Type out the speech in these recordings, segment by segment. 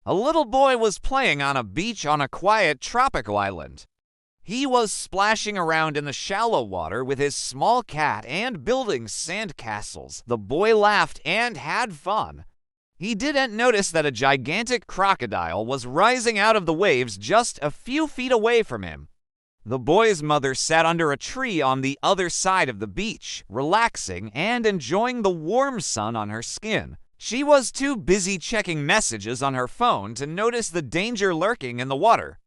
A little boy was playing on a beach on a quiet tropical island. He was splashing around in the shallow water with his small cat and building sand castles. The boy laughed and had fun. He didn't notice that a gigantic crocodile was rising out of the waves just a few feet away from him. The boy's mother sat under a tree on the other side of the beach, relaxing and enjoying the warm sun on her skin. She was too busy checking messages on her phone to notice the danger lurking in the water.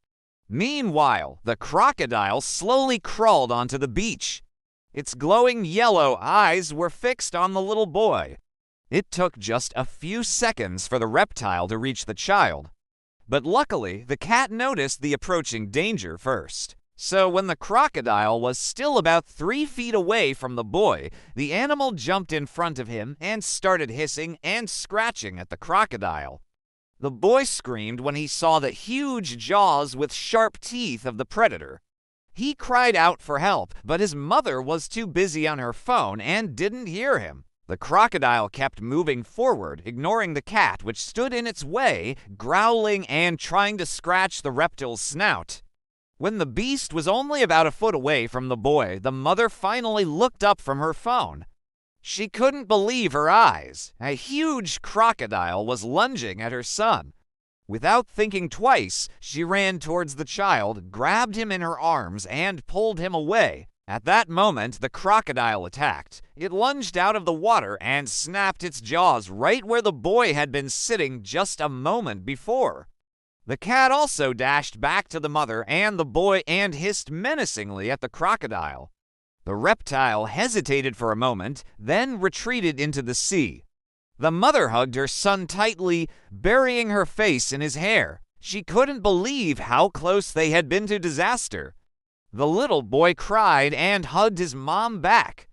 Meanwhile, the crocodile slowly crawled onto the beach. Its glowing yellow eyes were fixed on the little boy. It took just a few seconds for the reptile to reach the child. But luckily, the cat noticed the approaching danger first. So when the crocodile was still about 3 feet away from the boy, the animal jumped in front of him and started hissing and scratching at the crocodile. The boy screamed when he saw the huge jaws with sharp teeth of the predator. He cried out for help, but his mother was too busy on her phone and didn't hear him. The crocodile kept moving forward, ignoring the cat, which stood in its way, growling and trying to scratch the reptile's snout. When the beast was only about a foot away from the boy, the mother finally looked up from her phone. She couldn't believe her eyes. A huge crocodile was lunging at her son. Without thinking twice, she ran towards the child, grabbed him in her arms, and pulled him away. At that moment, the crocodile attacked. It lunged out of the water and snapped its jaws right where the boy had been sitting just a moment before. The cat also dashed back to the mother and the boy and hissed menacingly at the crocodile. The reptile hesitated for a moment, then retreated into the sea. The mother hugged her son tightly, burying her face in his hair. She couldn't believe how close they had been to disaster. The little boy cried and hugged his mom back.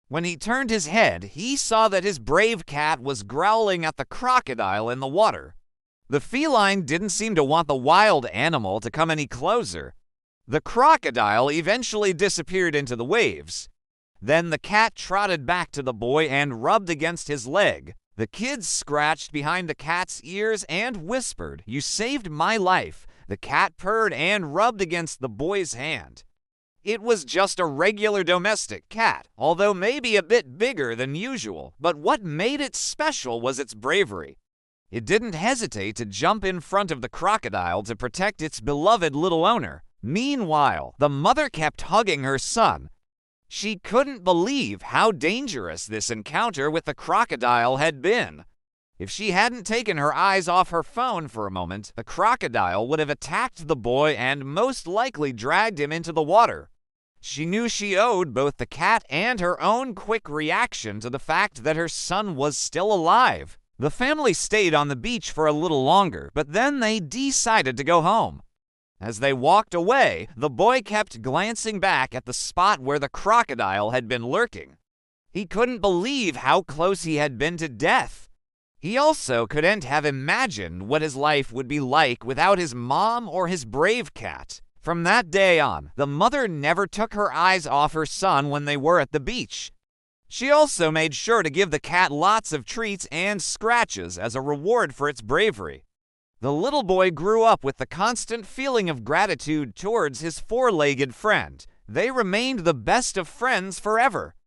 When he turned his head, he saw that his brave cat was growling at the crocodile in the water. The feline didn't seem to want the wild animal to come any closer. The crocodile eventually disappeared into the waves. Then the cat trotted back to the boy and rubbed against his leg. The kids scratched behind the cat's ears and whispered, "You saved my life." The cat purred and rubbed against the boy's hand. It was just a regular domestic cat, although maybe a bit bigger than usual, but what made it special was its bravery. It didn't hesitate to jump in front of the crocodile to protect its beloved little owner. Meanwhile, the mother kept hugging her son. She couldn't believe how dangerous this encounter with the crocodile had been. If she hadn't taken her eyes off her phone for a moment, the crocodile would have attacked the boy and most likely dragged him into the water. She knew she owed both the cat and her own quick reaction to the fact that her son was still alive. The family stayed on the beach for a little longer, but then they decided to go home. As they walked away, the boy kept glancing back at the spot where the crocodile had been lurking. He couldn't believe how close he had been to death. He also couldn't have imagined what his life would be like without his mom or his brave cat. From that day on, the mother never took her eyes off her son when they were at the beach. She also made sure to give the cat lots of treats and scratches as a reward for its bravery. The little boy grew up with the constant feeling of gratitude towards his four-legged friend. They remained the best of friends forever.